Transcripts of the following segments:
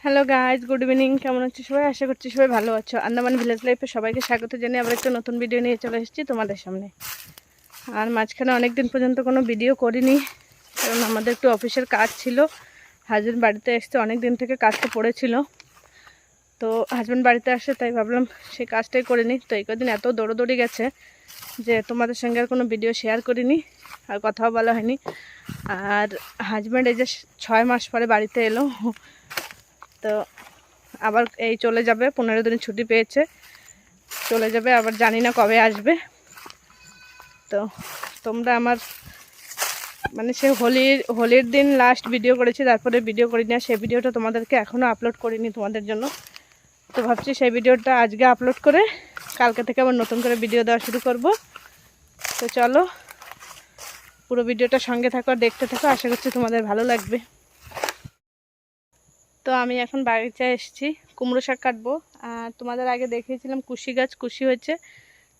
Hello guys, good evening. কেমন আছো সবাই? আশা করছি সবাই ভালো আছো। আন্দামান ভিলেজ লাইফে সবাইকে স্বাগত জানিয়ে আবার একটা নতুন ভিডিও নিয়ে চলে এসেছি তোমাদের সামনে। আর মাঝখানে অনেক দিন পর্যন্ত কোনো ভিডিও করিনি, কারণ আমাদের একটু অফিসের কাজ ছিল। হাজব্যান্ড বাড়িতে এসছে, অনেক দিন থেকে কাজটা পড়েছিল, তো হাজব্যান্ড বাড়িতে আসে তাই ভাবলাম সেই কাজটাই করিনি। তো এই কদিন এত দৌড়োদৌড়ি গেছে যে তোমাদের সঙ্গে আর কোনো ভিডিও শেয়ার করিনি, আর কথাও বলা হয়নি। আর হাজব্যান্ড এই যে 6 মাস পরে বাড়িতে এলো, তো আবার এই চলে যাবে, 15 দিন ছুটি পেয়েছে, চলে যাবে আবার, জানি না কবে আসবে। তো তোমরা আমার মানে সে হোলির দিন লাস্ট ভিডিও করেছি, তারপরে ভিডিও করিনি, আর সেই ভিডিওটা তোমাদেরকে এখনও আপলোড করিনি তোমাদের জন্য। তো ভাবছি সেই ভিডিওটা আজকে আপলোড করে কালকে থেকে আবার নতুন করে ভিডিও দেওয়া শুরু করব। তো চলো পুরো ভিডিওটা সঙ্গে থাকো, দেখতে থাকো, আশা করছি তোমাদের ভালো লাগবে। তো আমি এখন বাগিচায় এসেছি, কুমড়ো শাক কাটবো। আর তোমাদের আগে দেখিয়েছিলাম কুশি গাছ, কুশি হয়েছে,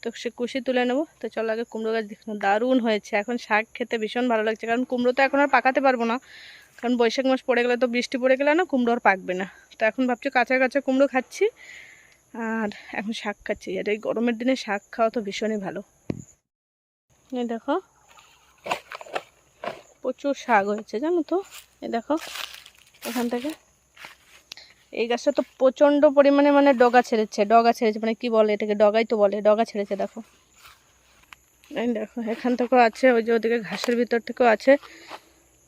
তো সে কুশি তুলে নেবো। তো চলো আগে কুমড়ো গাছ দেখুন, দারুণ হয়েছে। এখন শাক খেতে ভীষণ ভালো লাগছে, কারণ কুমড়ো তো এখন আর পাকাতে পারবো না, কারণ বৈশাখ মাস পড়ে গেলে, তো বৃষ্টি পড়ে গেলে না কুমড়ো আর পাকবে না। তো এখন ভাবছি কাঁচা কাঁচা কুমড়ো খাচ্ছি, আর এখন শাক খাচ্ছি। আর এই গরমের দিনে শাক খাওয়া তো ভীষণই ভালো। এই দেখো প্রচুর শাক হয়েছে, জানো তো। এই দেখো এখান থেকে, এই গাছটা তো প্রচণ্ড পরিমাণে মানে ডগা ছেড়েছে মানে কি বলে এটাকে, ডগাই তো বলে, ডগা ছেড়েছে। দেখো এই দেখো এখান থেকেও আছে, ওই যে ওদিকে ঘাসের ভিতর থেকেও আছে।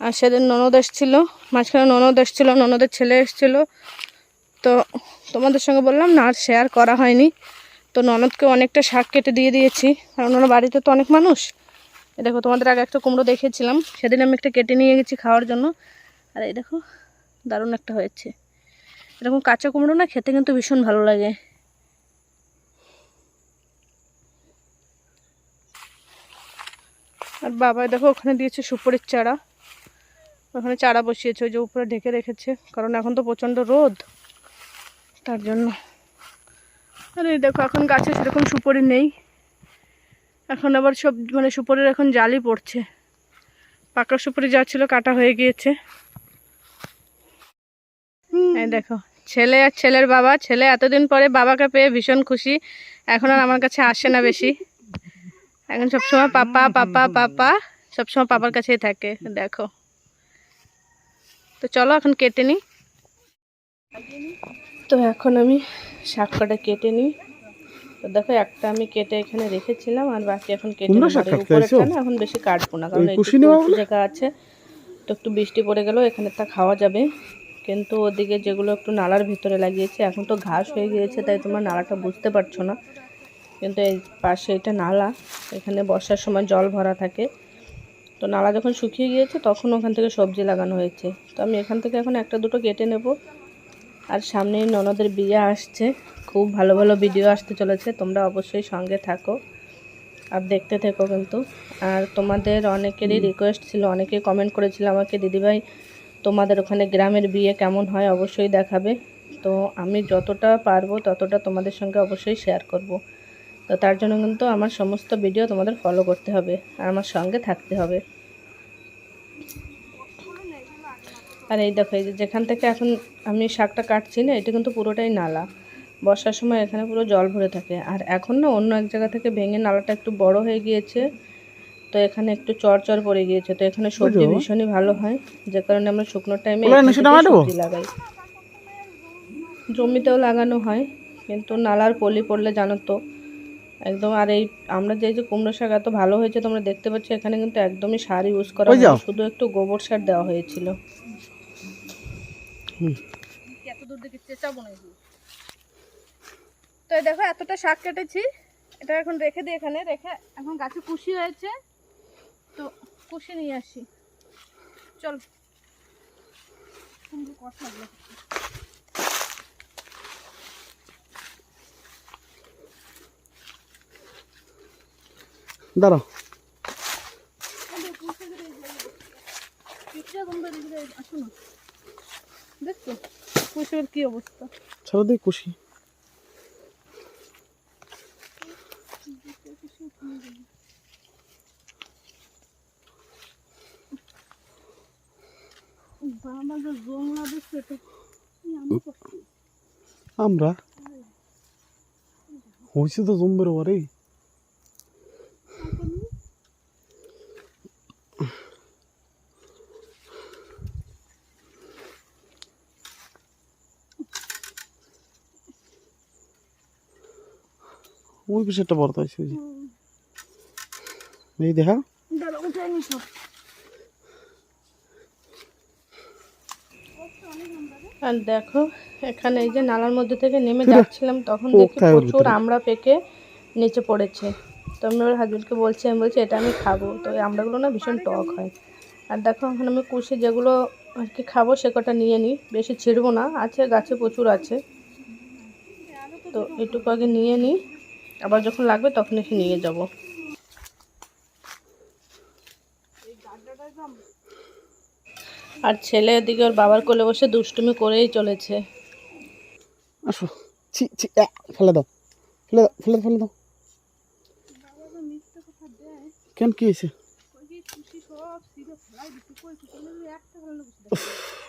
আর সেদিন ননদ এসেছিলো, মাঝখানে ননদ এসেছিলো, ননদের ছেলে এসেছিলো, তো তোমাদের সঙ্গে বললাম না আর শেয়ার করা হয়নি। তো ননদকে অনেকটা শাক কেটে দিয়ে দিয়েছি, কারণ ওনার বাড়িতে তো অনেক মানুষ। এই দেখো তোমাদের আগে একটা কুমড়ো দেখিয়েছিলাম, সেদিন আমি একটা কেটে নিয়ে গেছি খাওয়ার জন্য। আর এই দেখো দারুণ একটা হয়েছে। এরকম কাঁচা কুমড়ো না খেতে কিন্তু ভীষণ ভালো লাগে। আর বাবা দেখো ওখানে দিয়েছে সুপারির চারা, ওখানে চারা বসিয়েছে, ওই যে উপরে ঢেকে রেখেছে, কারণ এখন তো প্রচণ্ড রোদ, তার জন্য। আর এই দেখো এখন গাছে সেরকম সুপারি নেই, এখন আবার সব মানে সুপারির এখন জালি পড়ছে, পাকা সুপারি যা ছিল কাটা হয়ে গিয়েছে। এই দেখো ছেলে আর ছেলের বাবা, ছেলে এতদিন পরে বাবাকে পেয়ে ভীষণ খুশি, এখন আর আমার কাছে আসে না বেশি, এখন সবসময় পাপা পাপা পাপা, সবসময় পাপার কাছেই থাকে। দেখো তো চলো এখন কেটে নিই। তো এখন আমি শাক কটা কেটে নিই। তো দেখো একটা আমি কেটে এখানে রেখেছিলাম, আর বাকি এখন কেটে উপরেরটা না এখন বেশি কাটবো না, কারণ একটু জায়গা আছে, তো একটু বৃষ্টি পড়ে গেলেও এখানে তা খাওয়া যাবে। কিন্তু ওদিকে যেগুলো একটু নালার ভিতরে লাগিয়েছে, এখন তো ঘাস হয়ে গিয়েছে তাই তোমরা নালাটা বুঝতে পারছো না, কিন্তু এই পাশে এটা নালা, এখানে বর্ষার সময় জল ভরা থাকে। তো নালা যখন শুকিয়ে গিয়েছে তখন ওখান থেকে সবজি লাগানো হয়েছে। তো আমি এখান থেকে এখন একটা দুটো কেটে নেব। আর সামনেই ননদের বিয়ে আসছে, খুব ভালো ভালো ভিডিও আসতে চলেছে, তোমরা অবশ্যই সঙ্গে থাকো আর দেখতে থেকো কিন্তু। আর তোমাদের অনেকেরই রিকোয়েস্ট ছিল, অনেকেই কমেন্ট করেছিল আমাকে, দিদিভাই তোমাদের ওখানে গ্রামের বিয়ে কেমন হয় অবশ্যই দেখাবে। তো আমি যতটা পারবো ততটা তোমাদের সঙ্গে অবশ্যই শেয়ার করব। তো তার জন্য কিন্তু আমার সমস্ত ভিডিও তোমাদের ফলো করতে হবে আর আমার সঙ্গে থাকতে হবে। আর এই দেখো, এই যেখান থেকে এখন আমি শাকটা কাটছি না, এটা কিন্তু পুরোটাই নালা, বর্ষার সময় এখানে পুরো জল ভরে থাকে। আর এখন না অন্য এক জায়গা থেকে ভেঙে নালাটা একটু বড় হয়ে গিয়েছে, তো এখানে একটু চর পড়ে গিয়েছে, তো এখানে সবজি ভীষণই ভালো হয়, যে কারণে আমরা শুকনো টাইমে সবজি লাগাই। জমিতেও লাগানো হয়, কিন্তু নালার পলি পড়লে জানো তো একদম। আর এই আমরা যে কুমড়ো শাক এত ভালো হয়েছে তোমরা দেখতে পাচ্ছ, এখানে কিন্তু একদমই সার ইউজ করা হয়নি, শুধু একটু গোবর সার দেওয়া হয়েছিল। তো দেখো এতটা শাক কেটেছি, এটা এখন রেখে দিই, এখানে রেখে এখন গাছে কুশি হয়েছে, তো কুশি নিয়ে আসি। চল দাঁড়াও, দেখছো কুশির কি অবস্থা, ছাড়ো দিই খুশি। বাবা যে জংলা দেখছে, তো আমরা হয়েছে তো জম্বের ওরে ওই বেশ একটা বড় আছে এই দেখা আর দেখো এখানে এই যে নালার মধ্যে থেকে নেমে যাচ্ছিলাম তখন দেখি প্রচুর আমড়া পেকে নিচে পড়েছে। তো আমি আমার হাজবেন্ডকে বলছি, আমি বলছি এটা আমি খাবো। তো এই আমড়াগুলো না ভীষণ টক হয়। আর দেখো এখন আমি কুশি যেগুলো আর কি খাবো সে কটা নিয়ে নিই, বেশি ছিঁড়বো না, আছে গাছে প্রচুর আছে। তো এটুকু আগে নিয়ে নিই, আবার যখন লাগবে তখন এসে নিয়ে যাব। আর ছেলে এদিকে ওর বাবার কোলে বসে দুষ্টুমি করেই চলেছে। আসো ছি ছি ফেলে দাও ফেলে দাও ফেলে ফেলে দাও কেন কি হয়েছে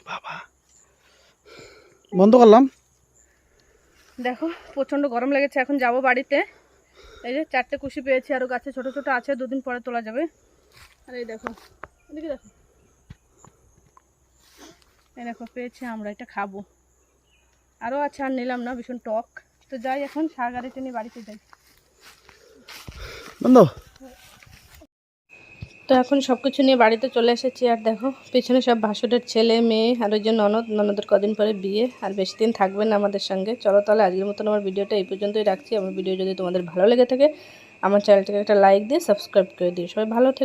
বাবা বন্ধ করলাম। দেখো প্রচণ্ড গরম লেগেছে, এখন যাব বাড়িতে। এই যে 4টে কুশি পেয়েছি, আরও গাছে ছোট ছোট আছে, 2 দিন পরে তোলা যাবে। আর এই দেখো এদিকে দেখো, এই দেখো পেয়েছি আমরা, এটা খাবো। আরও আছে, আর নিলাম না, ভীষণ টক। তো যাই এখন শাক গাড়িতে নিয়ে বাড়িতে যাই। বন্ধ তো এখন সব কিছু নিয়ে বাড়িতে চলে এসেছি। আর দেখো পেছনে সব ভাসুরের ছেলে মেয়ে, আর ওই যে ননদের কদিন পরে বিয়ে, আর বেশি দিন থাকবেন না আমাদের সঙ্গে। চলো তাহলে আজকের মতন আমার ভিডিওটা এই পর্যন্তই রাখছি। আমার ভিডিও যদি তোমাদের ভালো লেগে থাকে আমার চ্যানেলটাকে একটা লাইক দিয়ে সাবস্ক্রাইব করে দিও। সবাই ভালো থেকে